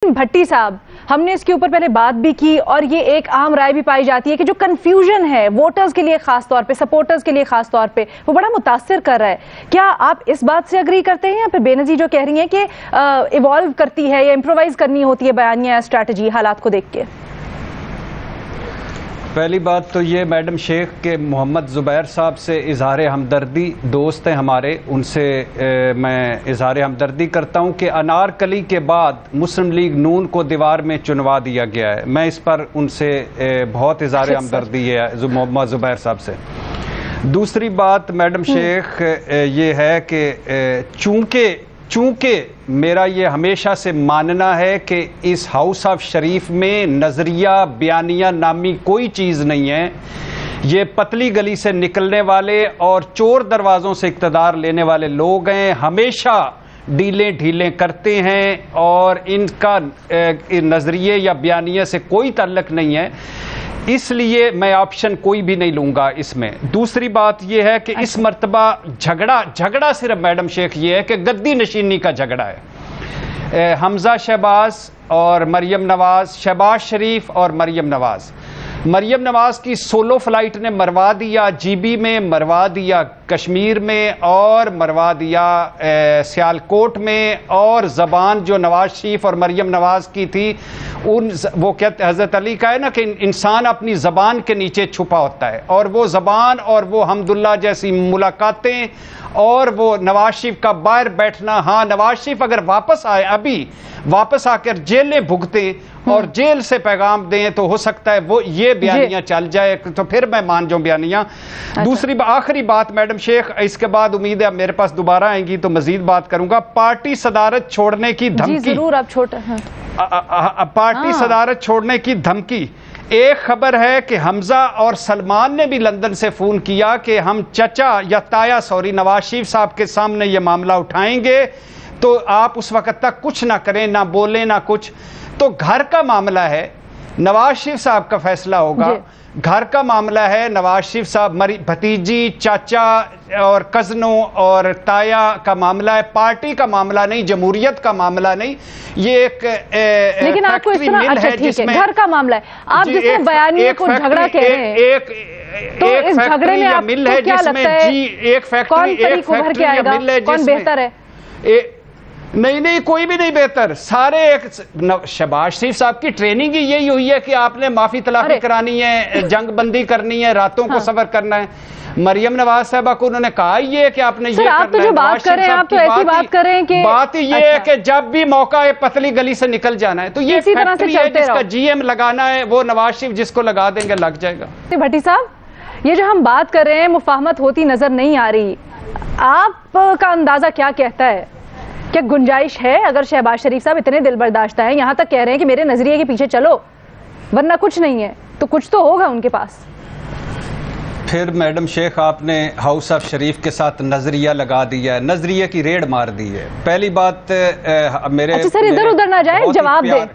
भट्टी साहब, हमने इसके ऊपर पहले बात भी की और ये एक आम राय भी पाई जाती है कि जो कंफ्यूजन है वोटर्स के लिए खास तौर पे, सपोर्टर्स के लिए खास तौर पे, वो बड़ा मुतासिर कर रहा है। क्या आप इस बात से अग्री करते हैं या फिर बेनजीर जो कह रही हैं कि इवॉल्व करती है या इम्प्रोवाइज करनी होती है बयानिया या स्ट्रैटेजी हालात को देख के? पहली बात तो ये मैडम शेख के मोहम्मद ज़ुबैर साहब से इजहार हमदर्दी, दोस्त हैं हमारे, उनसे मैं इजहार हमदर्दी करता हूँ कि अनारकली के बाद मुस्लिम लीग नून को दीवार में चुनवा दिया गया है। मैं इस पर उनसे बहुत इजहार हमदर्दी है मोहम्मद ज़ुबैर साहब से। दूसरी बात मैडम शेख ये है कि चूंकि मेरा ये हमेशा से मानना है कि इस हाउस ऑफ शरीफ में नज़रिया बयानिया नामी कोई चीज़ नहीं है। ये पतली गली से निकलने वाले और चोर दरवाज़ों से इक़्तिदार लेने वाले लोग हैं, हमेशा डीलें ढीलें करते हैं और इनका नज़रिए या बयानिया से कोई ताल्लुक़ नहीं है। इसलिए मैं ऑप्शन कोई भी नहीं लूंगा इसमें। दूसरी बात यह है कि इस मर्तबा झगड़ा सिर्फ मैडम शेख ये है कि गद्दी नशीनी का झगड़ा है। हमजा शहबाज और मरियम नवाज, शहबाज शरीफ और मरियम नवाज। मरियम नवाज की सोलो फ्लाइट ने मरवा दिया जीबी में, मरवा दिया कश्मीर में और मरवा दिया सियालकोट में। और ज़बान जो नवाज शरीफ और मरियम नवाज की थी, वो कहते हज़रत अली का है ना कि इंसान अपनी ज़बान के नीचे छुपा होता है, और वो ज़बान और वो हम्दुल्ला जैसी मुलाकातें और वो नवाज शरीफ का बाहर बैठना। हाँ, नवाज शरीफ अगर वापस आए, अभी वापस आकर जेलें भुगते और जेल से पैगाम दें तो हो सकता है वो ये बयानियां चल जाए, तो फिर मैं मान जाऊं बयानियां। दूसरी आखिरी बात मैडम शेख, इसके बाद उम्मीद है मेरे पास दोबारा आएंगी तो मजीद बात करूंगा। पार्टी सदारत छोड़ने की धमकी, जरूर आप छोटा पार्टी सदारत छोड़ने की धमकी। एक खबर है कि हमजा और सलमान ने भी लंदन से फोन किया कि हम चचा या ताया नवाज शरीफ साहब के सामने ये मामला उठाएंगे, तो आप उस वक्त तक कुछ ना करें, ना बोलें, ना कुछ। तो घर का मामला है, नवाज शरीफ साहब का फैसला होगा। घर का मामला है, नवाज शरीफ साहब भतीजी, चाचा और कजनों और ताया का मामला है, पार्टी का मामला नहीं, जमहूरियत का मामला नहीं। ये एक लेकिन आपको इस तरह, अच्छा ठीक है, घर का मामला है, आप जिसमें बयानिया को झगड़ा कह रहे हैं, तो इस झगड़े में आपको क्या लगता है एक फैक्ट्री कौन बेहतर है? नहीं, कोई भी नहीं बेहतर। सारे शहबाज शरीफ साहब की ट्रेनिंग ही यही हुई है कि आपने माफी तलाफी करानी है, जंग बंदी करनी है, रातों को सफर करना है। मरियम नवाज साहबा को उन्होंने कहा ये कि आपने ये आप तो जो बात कर रहे हैं, आप तो ऐसी बात कर रहे हैं कि बात ये है कि जब भी मौका है पतली गली से निकल जाना है। तो ये फैक्ट्री है जिसका जीएम लगाना है, वो नवाज शरीफ जिसको लगा देंगे लग जाएगा। भट्टी साहब, ये जो हम बात कर रहे हैं मुफाहमत होती नजर नहीं आ रही, आपका अंदाजा क्या कहता है? क्या गुंजाइश है? अगर शहबाज शरीफ साहब इतने दिल बर्दाश्त हैं, यहां तक कह रहे हैं कि मेरे नजरिए के पीछे चलो वरना कुछ नहीं है, तो कुछ तो होगा उनके पास। फिर मैडम शेख आपने हाउस ऑफ शरीफ के साथ नजरिया लगा दिया है, नजरिए की रेड मार दी है। पहली बात मेरे, अच्छा सर इधर उधर ना जाए, जवाब दे।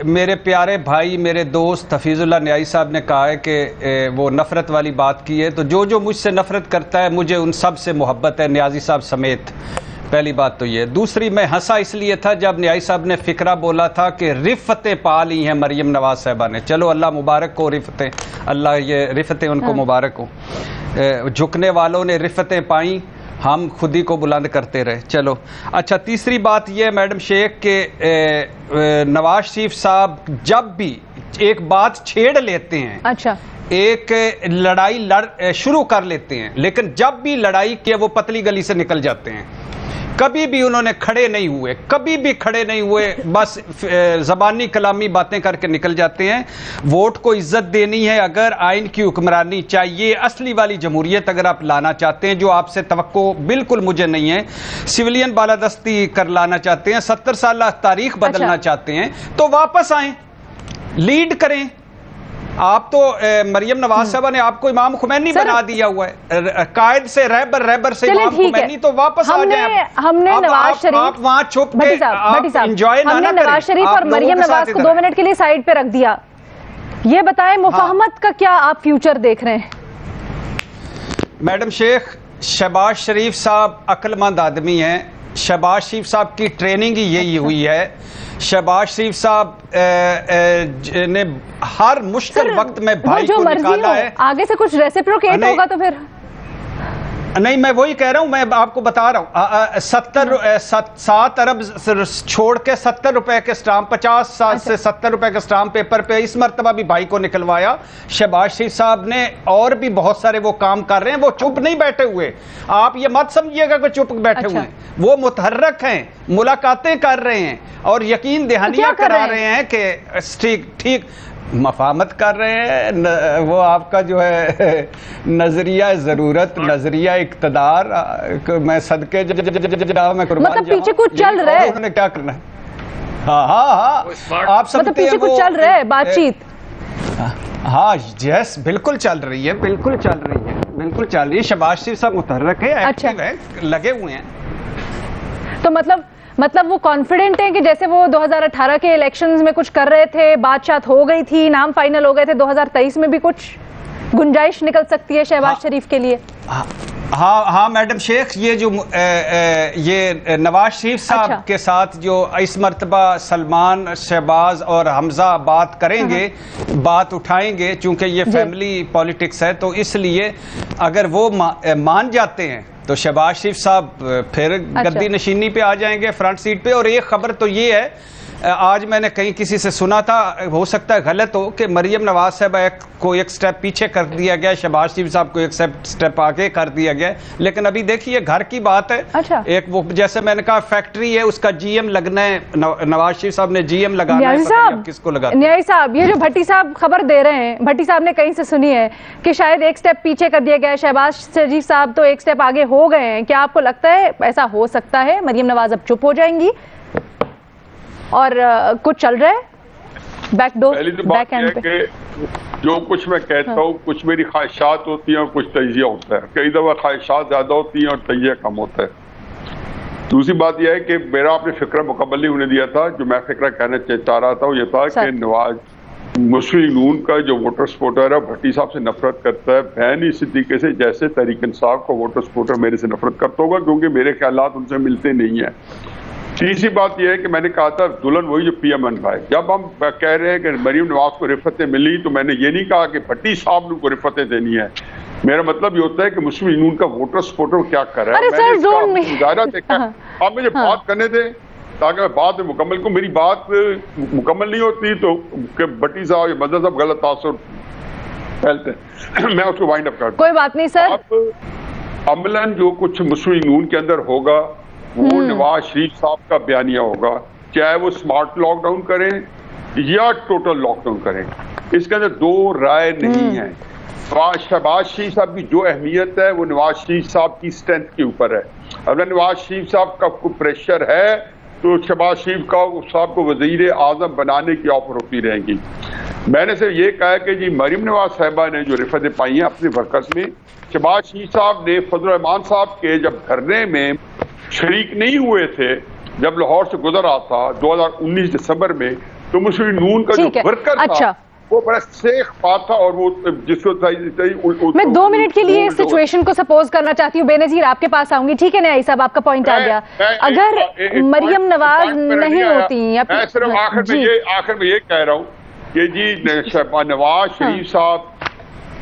मेरे प्यारे भाई, मेरे दोस्त हफीजुल्लाह न्याई साहब ने कहा है कि वो नफरत वाली बात की है, तो जो मुझसे नफरत करता है मुझे उन सब से मोहब्बत है, न्याजी साहब समेत। पहली बात तो ये। दूसरी, मैं हंसा इसलिए था जब न्याई साहब ने फिक्रा बोला था कि रिफ़तें पा ली हैं मरियम नवाज साहबा ने। चलो अल्लाह मुबारक हो, रिफ़तें, अल्लाह ये रिफ़तें उनको मुबारक हो। झुकने वालों ने रिफ़तें पाई, हम खुद ही को बुलंद करते रहे। चलो अच्छा, तीसरी बात यह मैडम शेख के नवाज शरीफ साहब जब भी एक बात छेड़ लेते हैं, अच्छा एक लड़ाई शुरू कर लेते हैं, लेकिन जब भी लड़ाई के वो पतली गली से निकल जाते हैं। कभी भी उन्होंने खड़े नहीं हुए, कभी भी खड़े नहीं हुए, बस ज़बानी कलामी बातें करके निकल जाते हैं। वोट को इज्जत देनी है, अगर आइन की हुक्मरानी चाहिए, असली वाली जमहूरियत अगर आप लाना चाहते हैं, जो आपसे तवक्को बिल्कुल मुझे नहीं है, सिविलियन बालादस्ती कर लाना चाहते हैं, 70 साल तारीख बदलना चाहते हैं, तो वापस आए, लीड करें। आप तो मरियम नवाज साहबा ने आपको इमाम खुमैनी बना दिया हुआ है, कायद से रहबर से इमाम खुमैनी, तो वापस आ जाए। हमने नवाज शरीफ, आप वहां छुप के एंजॉय ना करें। नवाज शरीफ और मरियम नवाज को 2 मिनट के लिए साइड पे रख दिया। ये बताएं मुफाहमत का क्या आप फ्यूचर देख रहे हैं? मैडम शेख, शहबाज शरीफ साहब अक्लमंद आदमी हैं, शहबाज शरीफ साहब की ट्रेनिंग ही यही हुई है। शहबाज शरीफ साहब ने हर मुश्किल वक्त में भाई को निकाला है। आगे से कुछ रेसिप्रोकेट होगा तो फिर नहीं, मैं वही कह रहा हूं, मैं आपको बता रहा हूं 7 अरब छोड़ के 70 रुपए के स्टाम्प, 50 से 70 रुपए के स्टाम्प पेपर पे इस मरतबा भी भाई को निकलवाया। शहबाज शरीफ साहब ने और भी बहुत सारे वो काम कर रहे हैं, वो चुप नहीं बैठे हुए। आप ये मत समझिएगा कि चुप बैठे हुए हैं, वो मुतहर्रक हैं, मुलाकातें कर रहे हैं और यकीन दहानियां करा रहे हैं कि ठीक मफामत कर रहे हैं। वो आपका जो है नजरिया ज़रूरत, नजरिया इक़्तिदार, मैं सदके मैं कुर्बान, मतलब पीछे कुछ चल रहा है, उन्होंने क्या करना है। हाँ, आप सब मतलब पीछे कुछ चल रहा है बातचीत। हाँ यस, बिल्कुल चल रही है, बिल्कुल चल रही है, बिल्कुल चल रही है। शहबाज शरीफ साहब मुतहर्रक है, एक्टिव है, लगे हुए हैं। तो मतलब वो कॉन्फिडेंट हैं कि जैसे वो 2018 के इलेक्शंस में कुछ कर रहे थे, बातचीत हो गई थी, नाम फाइनल हो गए थे, 2023 में भी कुछ गुंजाइश निकल सकती है शहबाज शरीफ के लिए। हाँ मैडम शेख, ये जो ये नवाज शरीफ साहब के साथ जो इस मर्तबा सलमान, शहबाज और हमजा बात करेंगे, बात उठाएंगे, चूंकि ये फैमिली पॉलिटिक्स है, तो इसलिए अगर वो मान जाते हैं तो शहबाज शरीफ साहब फिर गद्दी नशीनी पे आ जाएंगे, फ्रंट सीट पे। और एक खबर तो ये है, आज मैंने कहीं किसी से सुना था, हो सकता है गलत हो, कि मरियम नवाज साहब को एक स्टेप पीछे कर दिया गया, शहबाज शरीफ साहब को एक स्टेप आगे कर दिया गया। लेकिन अभी देखिए घर की बात है। एक वो जैसे मैंने कहा फैक्ट्री है, उसका जीएम लगना है, नवाज शरीफ साहब ने जीएम लगाना है, किसको लगा। न्याय साहब, ये जो भट्टी साहब खबर दे रहे हैं, भट्टी साहब ने कहीं से सुनी है कि शायद एक स्टेप पीछे कर दिया गया है, शहबाज शरीफ साहब तो एक स्टेप आगे हो गए हैं। क्या आपको लगता है ऐसा हो सकता है, मरियम नवाज अब चुप हो जाएंगी और कुछ चल रहा है बैकडोर, बैक एंड पे? जो कुछ मैं कहता हूँ, कुछ मेरी ख्वाहिशात होती हैं और कुछ तजिया होता है। कई दफा ख्वाहिशात ज्यादा होती हैं और तजिया कम होता है। दूसरी बात यह है कि मेरा आपने फिक्रा मुकम्मल नहीं होने दिया था। जो मैं फिक्रा कहना चाह रहा था वो ये था कि नवाज मुस्लिम नून का जो वोटर सपोर्टर है भट्टी साहब से नफरत करता है, बहन ही इसी तरीके से जैसे तहरीक इंसाफ का वोटर सपोर्टर मेरे से नफरत करता होगा, क्योंकि मेरे ख्यालात उनसे मिलते नहीं है। तीसरी बात यह है कि मैंने कहा था दुल्हन वही जो पीएम बन पाए। जब हम कह रहे हैं कि मरीम नवाज को रिफतें मिली, तो मैंने ये नहीं कहा कि भट्टी साहब को रिफतें देनी है। मेरा मतलब ये होता है कि मुस्लिम यूनियन का वोटर सपोर्टर क्या कर रहा है। मैंने देखा, आप मुझे बात करने दें ताकि मैं बात में मुकम्मल को, मेरी बात मुकम्मल नहीं होती तो भट्टी साहब या मदद साहब गलत तासुर फैलते हैं। मैं उसको वाइंड अप करता हूं। कोई बात नहीं सर। अब अमलन जो कुछ मुस्लिम यूनियन के अंदर होगा वो नवाज शरीफ साहब का बयानिया होगा, चाहे वो स्मार्ट लॉकडाउन करें या टोटल लॉकडाउन करें, इसके अंदर दो राय नहीं है। शहबाज शरीफ साहब की जो अहमियत है वो नवाज शरीफ साहब की स्ट्रेंथ के ऊपर है। अगर नवाज शरीफ साहब का कोई प्रेशर है तो शहबाज शरीफ साहब को वजीर आजम बनाने की ऑफर होती रहेगी। मैंने सिर्फ ये कहा कि जी मरीम नवाज साहिबा ने जो रिफतें पाई हैं अपने वर्कर्स में, शहबाज शरीफ साहब ने फजल रहमान साहब के जब धरने में शरीक नहीं हुए थे, जब लाहौर से गुजर रहा था 2019 दिसंबर में, तो मुस्लिम नून का जो वर्कर था वो बड़ा सेख बात था। और वो जिसको मैं 2 मिनट के लिए इस सिचुएशन को सपोज करना चाहती हूँ। बेनजीर आपके पास आऊंगी, ठीक है न्याय साहब, आपका पॉइंट आ गया। अगर मरियम नवाज नहीं होती, मैं सिर्फ आखिर में ये कह रहा हूँ कि जी नवाज शरीफ साहब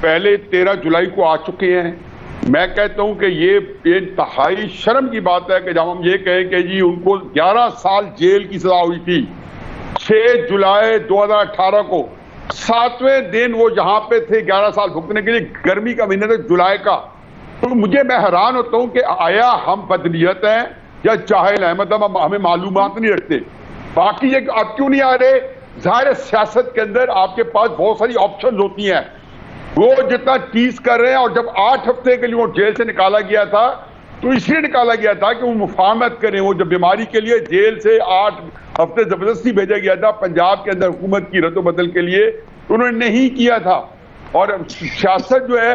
पहले 13 जुलाई को आ चुके हैं। मैं कहता हूं कि ये इंतहाई शर्म की बात है कि जब हम ये कहें कि जी उनको 11 साल जेल की सजा हुई थी 6 जुलाई 2018 को, 7वें दिन वो जहां पे थे 11 साल भुगतने के लिए, गर्मी का महीना था जुलाई का। तो मैं हैरान होता हूं कि आया हम बदनीयत हैं या जाहिल हैं, मतलब हमें मालूमात नहीं रखते। बाकी ये आप क्यों नहीं आ रहे? जाहिर सियासत के अंदर आपके पास बहुत सारी ऑप्शन होती हैं। वो जितना टीज कर रहे हैं, और जब 8 हफ्ते के लिए वो जेल से निकाला गया था तो इसलिए निकाला गया था कि वो मुफाहमत करें। वो जब बीमारी के लिए जेल से 8 हफ्ते जबरदस्ती भेजा गया था पंजाब के अंदर हुकूमत की रद्द-ओ-बदल के लिए, तो उन्होंने नहीं किया था। और सियासत जो है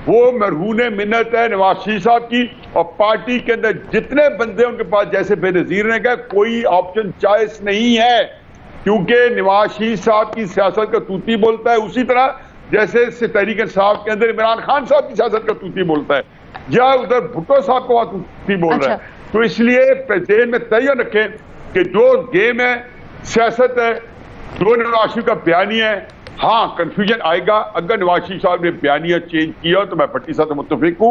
वो मरहून मिन्नत है नवाज शरीफ साहब की, और पार्टी के अंदर जितने बंदे उनके पास, जैसे बेनजीर ने कहा, कोई ऑप्शन चॉइस नहीं है, क्योंकि नवाज शरीफ साहब की सियासत का तूती बोलता है, उसी तरह जैसे तहरीक इंसाफ के अंदर इमरान खान साहब की सियासत का तूती बोलता है, या उधर भुट्टो साहब को तूती बोल रहा है। तो इसलिए ज़हन में तय रखें कि जो गेम है, सियासत है, जो नवाज शरीफ का बयानिया है, हाँ कंफ्यूजन आएगा। अगर नवाज शरीफ साहब ने बयानिया चेंज किया तो मैं भट्टी साहब से मुत्तफिक हूँ।